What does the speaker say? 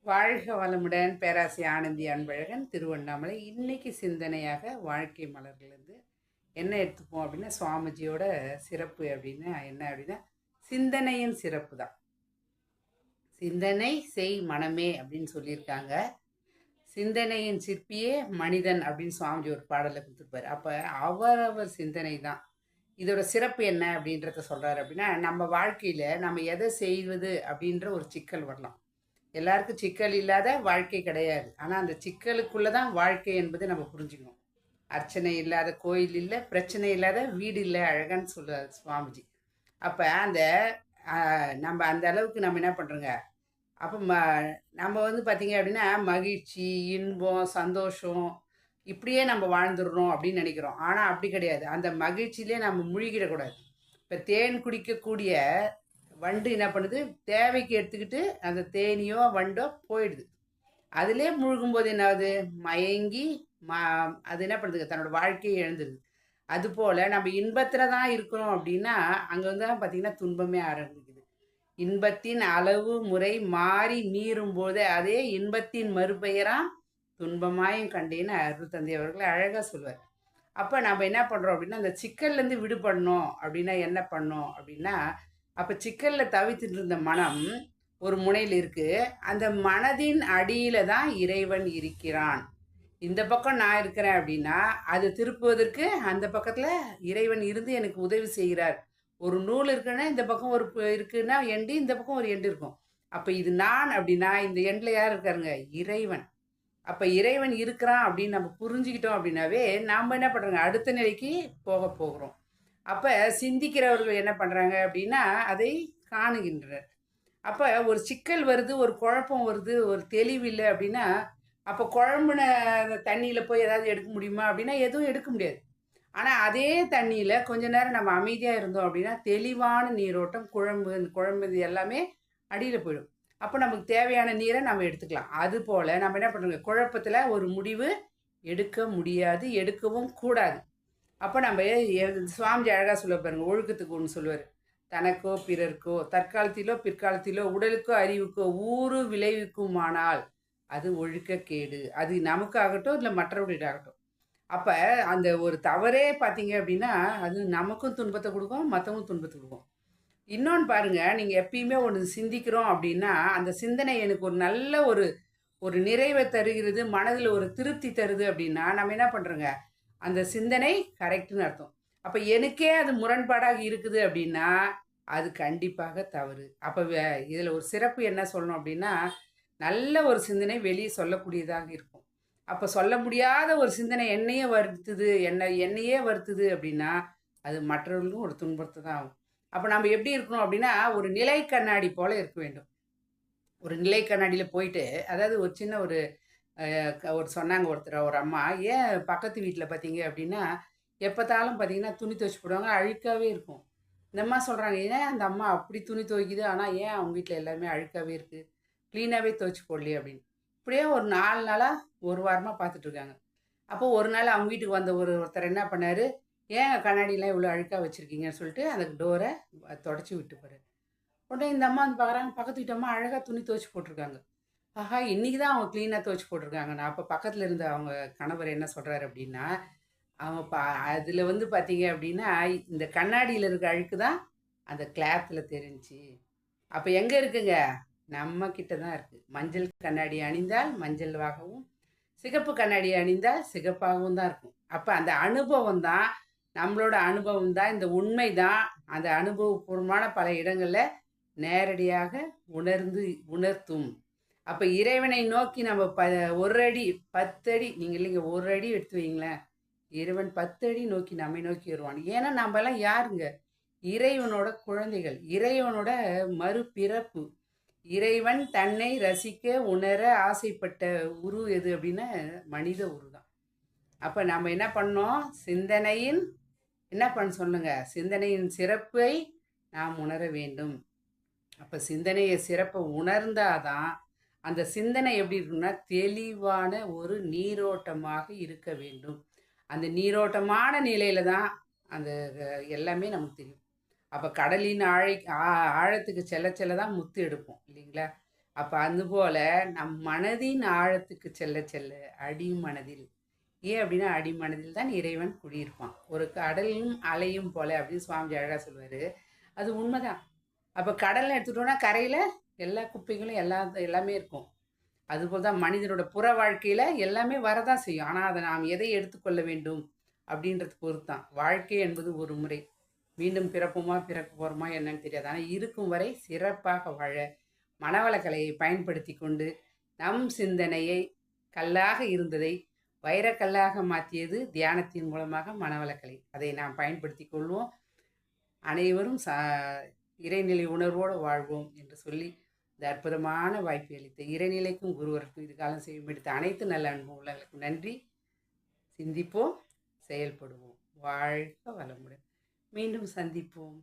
வாழ்க வளமுடன். பேராசை ஆனந்தி அன்பழகன், திருவண்ணாமலை. இன்னைக்கு சிந்தனையாக வாழ்க்கை மலர்லேருந்து என்ன எடுத்துப்போம் அப்படின்னா, சுவாமிஜியோட சிறப்பு அப்படின்னா என்ன அப்படின்னா, சிந்தனையின் சிறப்பு தான். சிந்தனை செய் மனமே அப்படின்னு சொல்லியிருக்காங்க. சிந்தனையின் சிற்பியே மனிதன் அப்படின்னு சுவாமிஜி ஒரு பாடலை கொடுத்துருப்பாரு. அப்போ அவரவர் சிந்தனை தான். இதோட சிறப்பு என்ன அப்படின்றத சொல்கிறாரு அப்படின்னா, நம்ம வாழ்க்கையில் நம்ம எதை செய்வது அப்படின்ற ஒரு சிக்கல் வரலாம். எல்லாருக்கும் சிக்கல் இல்லாத வாழ்க்கை கிடையாது. ஆனால் அந்த சிக்கலுக்குள்ளே தான் வாழ்க்கை என்பது நம்ம புரிஞ்சுக்கணும். அர்ச்சனை இல்லாத கோயில் இல்லை, பிரச்சனை இல்லாத வீடு இல்லை, அழகான்னு சொல்லுவார் சுவாமிஜி. அப்போ அந்த நம்ம அந்த அளவுக்கு நம்ம என்ன பண்ணுறோங்க, அப்போ நம்ம வந்து பார்த்திங்க அப்படின்னா மகிழ்ச்சி, இன்பம், சந்தோஷம் இப்படியே நம்ம வாழ்ந்துடுறோம் அப்படின்னு நினைக்கிறோம். ஆனால் அப்படி கிடையாது. அந்த மகிழ்ச்சியிலே நம்ம முழுகிடக்கூடாது. இப்போ தேன் குடிக்கக்கூடிய வண்டு என்ன பண்ணுது, தேவைக்கு எடுத்துக்கிட்டு அந்த தேனியோ வண்டோ போயிடுது. அதிலே முழுகும்போது என்ன ஆகுது, மயங்கி அது என்ன பண்ணுதுங்க, தன்னோட வாழ்க்கையை இழந்துருது. அதுபோல் நம்ம இன்பத்தில் தான் இருக்கிறோம் அப்படின்னா அங்கே வந்து தான் பார்த்திங்கன்னா துன்பமே ஆரம்பிக்குது. இன்பத்தின் அளவு முறை மாறி மீறும் போது அதே இன்பத்தின் மறுபெயராம் துன்பமாயும் கண்டேன்னு அருள் தந்தை அவர்கள் அழகாக சொல்லுவார். அப்போ நம்ம என்ன பண்ணுறோம் அப்படின்னா, அந்த சிக்கல்லேருந்து விடுபடணும் அப்படின்னா என்ன பண்ணோம் அப்படின்னா, அப்போ சிக்கலில் தவித்துட்டு இருந்த மனம் ஒரு முனையில் இருக்குது. அந்த மனதின் அடியில் தான் இறைவன் இருக்கிறான். இந்த பக்கம் நான் இருக்கிறேன் அப்படின்னா அது திருப்புவதற்கு அந்த பக்கத்தில் இறைவன் இருந்து எனக்கு உதவி செய்கிறார். ஒரு நூல் இருக்குன்னா இந்த பக்கம் ஒரு இருக்குன்னா எண்டு, இந்த பக்கம் ஒரு எண்டு இருக்கும். அப்போ இது நான் அப்படின்னா இந்த எண்டில் யார் இருக்காருங்க, இறைவன். அப்போ இறைவன் இருக்கிறான் அப்படின்னு நம்ம புரிஞ்சுக்கிட்டோம் அப்படின்னாவே நாம் என்ன பண்ணுறோங்க, அடுத்த நிலைக்கு போகிறோம். அப்போ சிந்திக்கிறவர்கள் என்ன பண்ணுறாங்க அப்படின்னா அதை காணுகின்றனர். அப்போ ஒரு சிக்கல் வருது, ஒரு குழப்பம் வருது, ஒரு தெளிவு இல்லை அப்படின்னா அப்போ குழம்புன தண்ணியில் போய் ஏதாவது எடுக்க முடியுமா அப்படின்னா எதுவும் எடுக்க முடியாது. ஆனால் அதே தண்ணியில் கொஞ்ச நேரம் நம்ம அமைதியாக இருந்தோம் அப்படின்னா தெளிவான நீரோட்டம், குழம்பு இது எல்லாமே அடியில் போயிடும். அப்போ நமக்கு தேவையான நீரை நம்ம எடுத்துக்கலாம். அதுபோல் நம்ம என்ன பண்ணுறோங்க, குழப்பத்தில் ஒரு முடிவு எடுக்க முடியாது, எடுக்கவும் கூடாது. அப்போ நம்ம சுவாமிஜி அழகாக சொல்ல பாருங்க, ஒழுக்கத்துக்கு ஒன்று சொல்லுவார். தனக்கோ பிறர்க்கோ தற்காலத்திலோ பிற்காலத்திலோ உடலுக்கோ அறிவுக்கோ ஊறு விளைவிக்குமானால் அது ஒழுக்கக்கேடு. அது நமக்காகட்டும் இல்லை மற்றவர்களுக்காகட்டும். அப்போ அந்த ஒரு தவறே பார்த்தீங்க அப்படின்னா அது நமக்கும் துன்பத்தை கொடுக்கும், மற்றவங்களும் துன்பத்தை கொடுக்கும். இன்னொன்று பாருங்கள், நீங்கள் எப்பயுமே ஒன்று சிந்திக்கிறோம் அப்படின்னா அந்த சிந்தனை எனக்கு ஒரு நல்ல ஒரு நிறைவை தருகிறது, மனதில் ஒரு திருப்தி தருது அப்படின்னா நம்ம என்ன பண்ணுறோங்க, அந்த சிந்தனை கரெக்டுன்னு அர்த்தம். அப்போ எனக்கே அது முரண்பாடாக இருக்குது அப்படின்னா அது கண்டிப்பாக தவறு. அப்போ இதில் ஒரு சிறப்பு என்ன சொல்லணும் அப்படின்னா, நல்ல ஒரு சிந்தனை வெளியே சொல்லக்கூடியதாக இருக்கும். அப்போ சொல்ல முடியாத ஒரு சிந்தனை என்னையே வருத்துது அப்படின்னா அது மற்றவர்களுக்கும் ஒரு துன்பத்தை தான் ஆகும். அப்போ நம்ம எப்படி இருக்கணும் அப்படின்னா ஒரு நிலை கண்ணாடி போல இருக்க வேண்டும். ஒரு நிலை கண்ணாடியில் போயிட்டு, அதாவது ஒரு சின்ன ஒரு சொன்னாங்க ஒருத்தர், ஒரு அம்மா, ஏன் பக்கத்து வீட்டில் பார்த்தீங்க அப்படின்னா எப்போத்தாலும் பார்த்தீங்கன்னா துணி துவைச்சி போடுவாங்க, அழுக்காகவே இருக்கும். இந்த அம்மா சொல்கிறாங்க, ஏன் அந்த அம்மா அப்படி துணி துவைக்குது, ஆனால் ஏன் அவங்க வீட்டில் எல்லாமே அழுக்காகவே இருக்குது, க்ளீனாகவே துவைச்சி போடலையே அப்படின்னு. இப்படியே ஒரு 4 நாளாக ஒரு வாரமாக பார்த்துட்ருக்காங்க. அப்போது ஒரு நாள் அவங்க வீட்டுக்கு வந்த ஒருத்தர் என்ன பண்ணார், ஏன் கண்ணாடியெலாம் இவ்வளோ அழுக்காக வச்சுருக்கீங்கன்னு சொல்லிட்டு அந்த டோரை தொடச்சி விட்டு போகிறார். உடனே இந்த அம்மா வந்து பார்க்குறாங்க, பக்கத்து வீட்டு அம்மா அழகாக துணி துவைச்சி போட்டிருக்காங்க. ஆஹா, இன்றைக்கி தான் அவங்க க்ளீனாக துவைச்சி போட்டிருக்காங்க. நான் அப்போ பக்கத்தில் இருந்த அவங்க கணவர் என்ன சொல்கிறாரு அப்படின்னா, அவங்க அதில் வந்து பார்த்தீங்க அப்படின்னா இந்த கண்ணாடியில் இருக்க அழுக்கு தான் அந்த கிளாத்தில் தெரிஞ்சு. அப்போ எங்கே இருக்குங்க, நம்ம கிட்ட தான் இருக்குது. மஞ்சள் கண்ணாடி அணிந்தால் மஞ்சளாகவும், சிகப்பு கண்ணாடி அணிந்தால் சிகப்பாகவும் தான் இருக்கும். அப்போ அந்த அனுபவம் தான், நம்மளோட அனுபவம் தான், இந்த உண்மை தான் அந்த அனுபவபூர்வமான பல இடங்களில் நேரடியாக உணர்த்தும். அப்போ இறைவனை நோக்கி நம்ம ஒரு அடி 10 அடி, நீங்கள் இல்லைங்க, ஒரு அடி எடுத்து வைங்களேன், இறைவன் 10 அடி நோக்கி நம்மை நோக்கி வருவான். ஏன்னா நம்மலாம் யாருங்க, இறைவனோட குழந்தைகள், இறைவனோட மறுபிறப்பு. இறைவன் தன்னை ரசிக்க உணர ஆசைப்பட்ட உரு எது அப்படின்னா மனித உரு தான். அப்போ நம்ம என்ன பண்ணோம், சிந்தனையின் என்ன பண்ண சொல்லுங்க, சிந்தனையின் சிறப்பை நாம் உணர வேண்டும். அப்போ சிந்தனையை சிறப்பை உணர்ந்தாதான் அந்த சிந்தனை எப்படி இருக்குன்னா தெளிவான ஒரு நீரோட்டமாக இருக்க வேண்டும். அந்த நீரோட்டமான நிலையில தான் அந்த எல்லாமே நமக்கு தெரியும். அப்போ கடலின் ஆழத்துக்கு செல்ல செல்ல தான் முத்து எடுப்போம் இல்லைங்களா. அப்போ அதுபோல் நம் மனதின் ஆழத்துக்கு செல்ல செல்ல அடிமனதில், ஏன் அப்படின்னா அடிமனதில் தான் இறைவன் குடியிருப்பான். ஒரு கடலும் அலையும் போல அப்படின்னு சுவாமி அழகாக சொல்லுவார். அது உண்மைதான். அப்போ கடல்ல எடுத்துட்டோம்னா கரையில் எல்லா குப்பைகளும் எல்லாமே இருக்கும். அதுபோல் தான் மனிதனோட புற வாழ்க்கையில் எல்லாமே வரதான் செய்யும். ஆனால் அதை நாம் எதை எடுத்துக்கொள்ள வேண்டும் அப்படின்றது பொறுத்து தான். வாழ்க்கை என்பது ஒரு முறை. மீண்டும் பிறப்போமா பிறக்க போகிறோமா என்னன்னு தெரியாது. ஆனால் இருக்கும் வரை சிறப்பாக வாழ மனவளக்கலையை பயன்படுத்தி கொண்டு நம் சிந்தனையை கல்லாக இருந்ததை வைரக்கல்லாக மாற்றியது தியானத்தின் மூலமாக மனவளக்கலை. அதை நாம் பயன்படுத்தி கொள்வோம். அனைவரும் இறைநிலை உணர்வோடு வாழ்வோம் என்று சொல்லி இந்த அற்புதமான வாய்ப்பை அளித்த இறைநிலைக்கும் குருவருக்கும் இது காலம் செய்யும் எடுத்த அனைத்து நல்ல அன்பு உள்ளவர்களுக்கும் நன்றி. சிந்திப்போம், செயல்படுவோம். வாழ்க வளமுடன். மீண்டும் சந்திப்போம்.